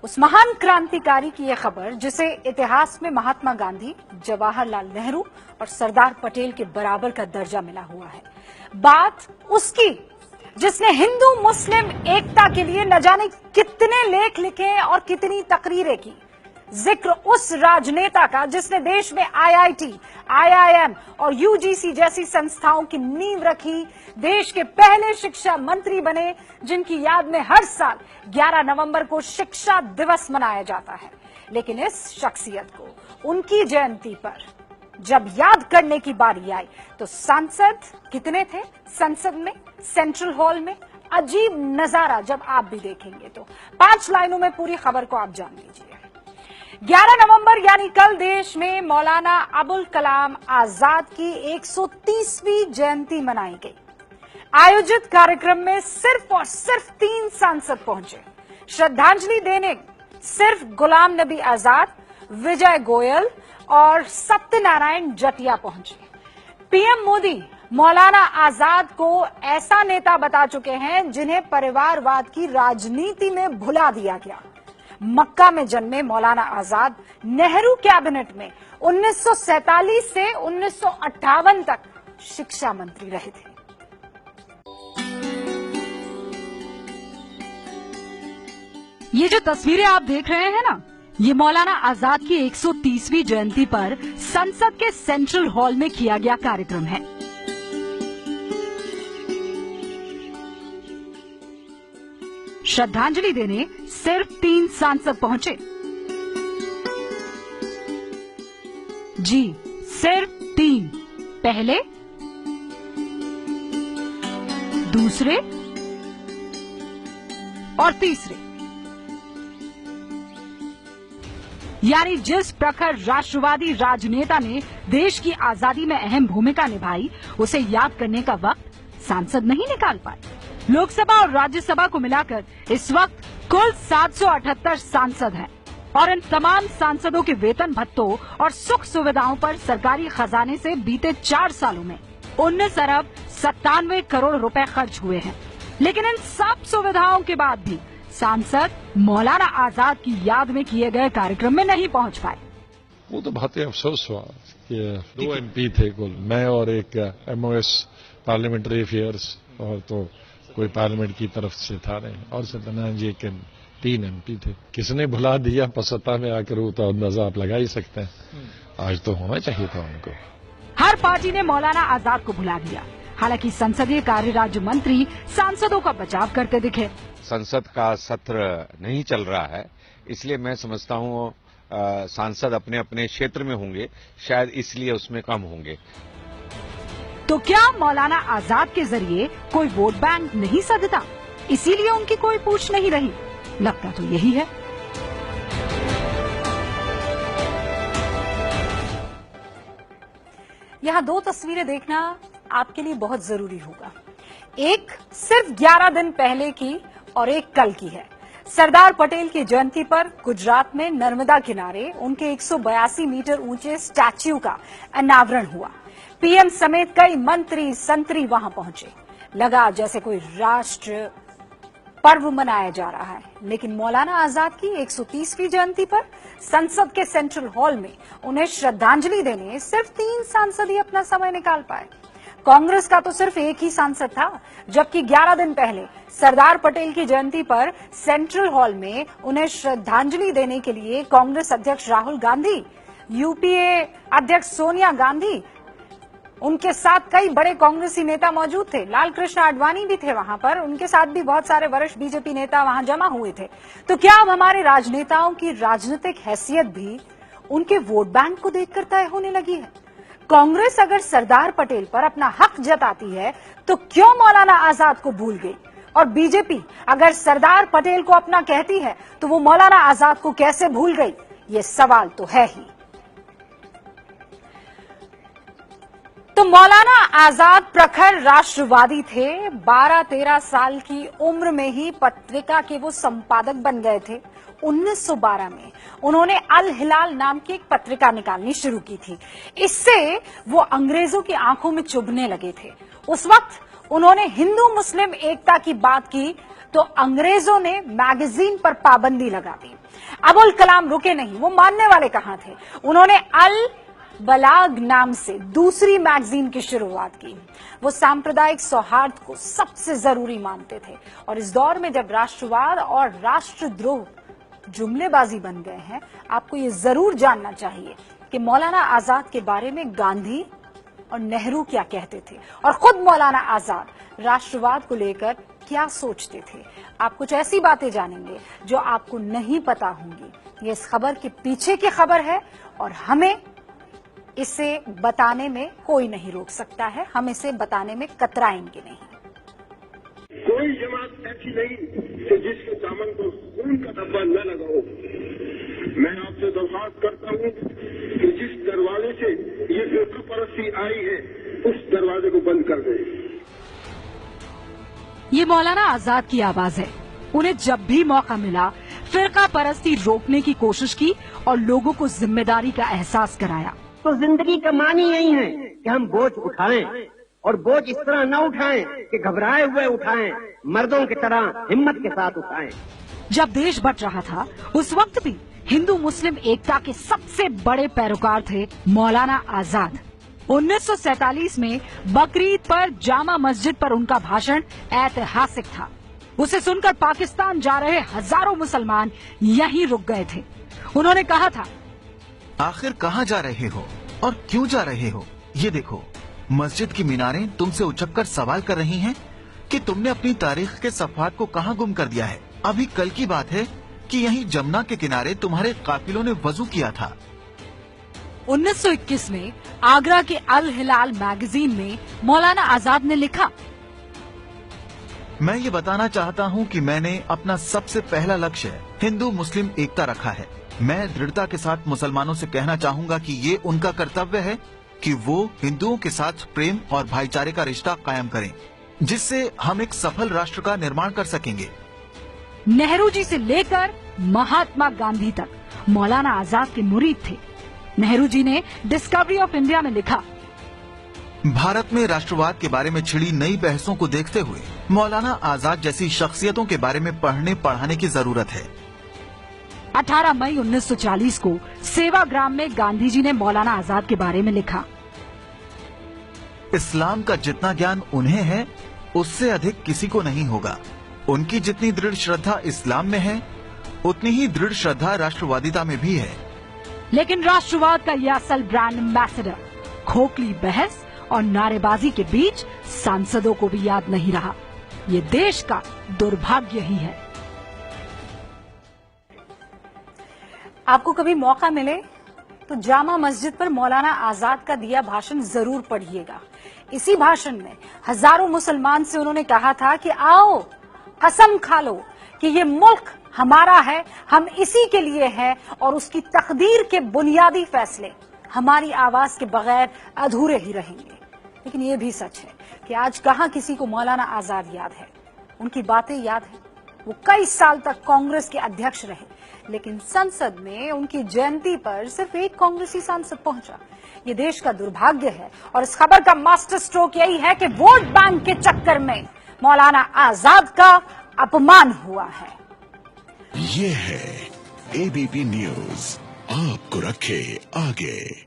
उस महान क्रांतिकारी की यह खबर जिसे इतिहास में महात्मा गांधी, जवाहरलाल नेहरू और सरदार पटेल के बराबर का दर्जा मिला हुआ है। बात उसकी जिसने हिंदू मुस्लिम एकता के लिए न जाने कितने लेख लिखे और कितनी तकरीरें की। जिक्र उस राजनेता का जिसने देश में आईआईटी, आईआईएम और यूजीसी जैसी संस्थाओं की नींव रखी, देश के पहले शिक्षा मंत्री बने, जिनकी याद में हर साल 11 नवंबर को शिक्षा दिवस मनाया जाता है। लेकिन इस शख्सियत को उनकी जयंती पर जब याद करने की बारी आई तो सांसद कितने थे संसद में, सेंट्रल हॉल में। अजीब नजारा जब आप भी देखेंगे तो 5 लाइनों में पूरी खबर को आप जान लीजिए। 11 नवंबर यानी कल देश में मौलाना अबुल कलाम आजाद की 130वीं जयंती मनाई गई। आयोजित कार्यक्रम में सिर्फ और सिर्फ 3 सांसद पहुंचे। श्रद्धांजलि देने सिर्फ गुलाम नबी आजाद, विजय गोयल और सत्यनारायण जटिया पहुंचे। पीएम मोदी मौलाना आजाद को ऐसा नेता बता चुके हैं जिन्हें परिवारवाद की राजनीति में भुला दिया गया। मक्का में जन्मे मौलाना आजाद नेहरू कैबिनेट में 1947 से 1958 तक शिक्षा मंत्री रहे थे। ये जो तस्वीरें आप देख रहे हैं ना, ये मौलाना आजाद की 130वीं जयंती पर संसद के सेंट्रल हॉल में किया गया कार्यक्रम है। श्रद्धांजलि देने सिर्फ 3 सांसद पहुंचे। जी, सिर्फ 3। पहले, दूसरे और तीसरे। यानी जिस प्रखर राष्ट्रवादी राजनेता ने देश की आजादी में अहम भूमिका निभाई, उसे याद करने का वक्त सांसद नहीं निकाल पाए। लोकसभा और राज्यसभा को मिलाकर इस वक्त कुल 778 सांसद हैं और इन तमाम सांसदों के वेतन भत्तों और सुख सुविधाओं पर सरकारी खजाने से बीते 4 सालों में 19 अरब 97 करोड़ रुपए खर्च हुए हैं। लेकिन इन सब सुविधाओं के बाद भी सांसद मौलाना आजाद की याद में किए गए कार्यक्रम में नहीं पहुंच पाए। वो तो बहुत ही अफसोस हुआ कि 2 एमपी थे कुल, मैं और एक एमओएस पार्लियामेंट्री अफेयर्स, और तो कोई पार्लियामेंट की तरफ से था नहीं, और सत्यनारायण जी के 3 एमपी थे। किसने भुला दिया 75 में आकर, वो तो अंदाजा आप लगा ही सकते हैं। आज तो होना चाहिए था उनको। हर पार्टी ने मौलाना आजाद को भुला दिया। हालांकि संसदीय कार्य राज्य मंत्री सांसदों का बचाव करते दिखे। संसद का सत्र नहीं चल रहा है, इसलिए मैं समझता हूँ सांसद अपने अपने क्षेत्र में होंगे, शायद इसलिए उसमें कम होंगे। तो क्या मौलाना आजाद के जरिए कोई वोट बैंक नहीं सधता, इसीलिए उनकी कोई पूछ नहीं रही? लगता तो यही है। यहां 2 तस्वीरें देखना आपके लिए बहुत जरूरी होगा। एक सिर्फ 11 दिन पहले की और एक कल की है। सरदार पटेल की जयंती पर गुजरात में नर्मदा किनारे उनके 182 मीटर ऊंचे स्टैच्यू का अनावरण हुआ। पीएम समेत कई मंत्री संतरी वहां पहुंचे। लगा जैसे कोई राष्ट्र पर्व मनाया जा रहा है। लेकिन मौलाना आजाद की 130वीं जयंती पर संसद के सेंट्रल हॉल में उन्हें श्रद्धांजलि देने सिर्फ 3 सांसद ही अपना समय निकाल पाए। कांग्रेस का तो सिर्फ एक ही सांसद था, जबकि 11 दिन पहले सरदार पटेल की जयंती पर सेंट्रल हॉल में उन्हें श्रद्धांजलि देने के लिए कांग्रेस अध्यक्ष राहुल गांधी, यूपीए अध्यक्ष सोनिया गांधी, उनके साथ कई बड़े कांग्रेसी नेता मौजूद थे। लाल कृष्ण आडवाणी भी थे वहां पर, उनके साथ भी बहुत सारे वरिष्ठ बीजेपी नेता वहां जमा हुए थे। तो क्या अब हमारे राजनेताओं की राजनीतिक हैसियत भी उनके वोट बैंक को देखकर तय होने लगी है? कांग्रेस अगर सरदार पटेल पर अपना हक जताती है तो क्यों मौलाना आजाद को भूल गई? और बीजेपी अगर सरदार पटेल को अपना कहती है तो वो मौलाना आजाद को कैसे भूल गई? ये सवाल तो है ही। तो मौलाना आजाद प्रखर राष्ट्रवादी थे। 12-13 साल की उम्र में ही पत्रिका के वो संपादक बन गए थे। 1912 में उन्होंने अल हिलाल नाम की एक पत्रिका निकालनी शुरू की थी। इससे वो अंग्रेजों की आंखों में चुभने लगे थे। उस वक्त उन्होंने हिंदू मुस्लिम एकता की बात की तो अंग्रेजों ने मैगजीन पर पाबंदी लगा दी। अबुल कलाम रुके नहीं, वो मानने वाले कहां थे। उन्होंने अल बलाग नाम से दूसरी मैगजीन की शुरुआत की। वो सांप्रदायिक सौहार्द को सबसे जरूरी मानते थे और इस दौर में जब राष्ट्रवाद और राष्ट्रद्रोह जुमलेबाजी बन गए हैं, आपको ये जरूर जानना चाहिए कि मौलाना आजाद के बारे में गांधी और नेहरू क्या कहते थे और खुद मौलाना आजाद राष्ट्रवाद को लेकर क्या सोचते थे। आप कुछ ऐसी बातें जानेंगे जो आपको नहीं पता होंगी। ये इस खबर के पीछे की खबर है और हमें इसे बताने में कोई नहीं रोक सकता है। हम इसे बताने में कतराएंगे नहीं। कोई जमात ऐसी नहीं कि जिसके दामन को खून का धब्बा न लगा हो। मैं आपसे दरख्वास्त करता हूं कि जिस दरवाजे से ये फिरका परस्ती आई है, उस दरवाजे को बंद कर दें। ये मौलाना आजाद की आवाज है। उन्हें जब भी मौका मिला फिरका परस्ती रोकने की कोशिश की और लोगों को जिम्मेदारी का एहसास कराया। तो जिंदगी का मानी यही है कि हम बोझ उठाएं और बोझ इस तरह न उठाएं कि घबराए हुए उठाएं, मर्दों की तरह हिम्मत के साथ उठाएं। जब देश बट रहा था उस वक्त भी हिंदू मुस्लिम एकता के सबसे बड़े पैरोकार थे मौलाना आजाद। 1947 में बकरीद पर जामा मस्जिद पर उनका भाषण ऐतिहासिक था। उसे सुनकर पाकिस्तान जा रहे हजारों मुसलमान यहीं रुक गए थे। उन्होंने कहा था, आखिर कहाँ जा रहे हो और क्यों जा रहे हो? ये देखो, मस्जिद की मीनारें तुमसे उचककर सवाल कर रही हैं कि तुमने अपनी तारीख के सफ़हात को कहाँ गुम कर दिया है। अभी कल की बात है कि यहीं जमुना के किनारे तुम्हारे काफिलों ने वजू किया था। 1921 में आगरा के अल हिलाल मैगजीन में मौलाना आजाद ने लिखा, मैं ये बताना चाहता हूँ कि मैंने अपना सबसे पहला लक्ष्य हिंदू मुस्लिम एकता रखा है। मैं दृढ़ता के साथ मुसलमानों से कहना चाहूँगा कि ये उनका कर्तव्य है कि वो हिंदुओं के साथ प्रेम और भाईचारे का रिश्ता कायम करें, जिससे हम एक सफल राष्ट्र का निर्माण कर सकेंगे। नेहरू जी से लेकर महात्मा गांधी तक मौलाना आजाद के मुरीद थे। नेहरू जी ने डिस्कवरी ऑफ इंडिया में लिखा, भारत में राष्ट्रवाद के बारे में छिड़ी नई बहसों को देखते हुए मौलाना आजाद जैसी शख्सियतों के बारे में पढ़ने पढ़ाने की जरूरत है। 18 मई 1940 को सेवाग्राम में गांधी जी ने मौलाना आजाद के बारे में लिखा, इस्लाम का जितना ज्ञान उन्हें है उससे अधिक किसी को नहीं होगा। उनकी जितनी दृढ़ श्रद्धा इस्लाम में है, उतनी ही दृढ़ श्रद्धा राष्ट्रवादिता में भी है। लेकिन राष्ट्रवाद का यह असल ब्रांड एम्बेसडर खोखली बहस और नारेबाजी के बीच सांसदों को भी याद नहीं रहा। ये देश का दुर्भाग्य ही है। आपको कभी मौका मिले तो जामा मस्जिद पर मौलाना आजाद का दिया भाषण जरूर पढ़िएगा। इसी भाषण में हजारों मुसलमान से उन्होंने कहा था कि आओ कसम खा लो कि ये मुल्क हमारा है, हम इसी के लिए हैं और उसकी तकदीर के बुनियादी फैसले हमारी आवाज के बगैर अधूरे ही रहेंगे। लेकिन ये भी सच है कि आज कहां किसी को मौलाना आजाद याद है, उनकी बातें याद है। वो कई साल तक कांग्रेस के अध्यक्ष रहे, लेकिन संसद में उनकी जयंती पर सिर्फ एक कांग्रेसी सांसद पहुंचा। ये देश का दुर्भाग्य है और इस खबर का मास्टर स्ट्रोक यही है कि वोट बैंक के चक्कर में मौलाना आजाद का अपमान हुआ है। ये है एबीपी न्यूज, आपको रखे आगे।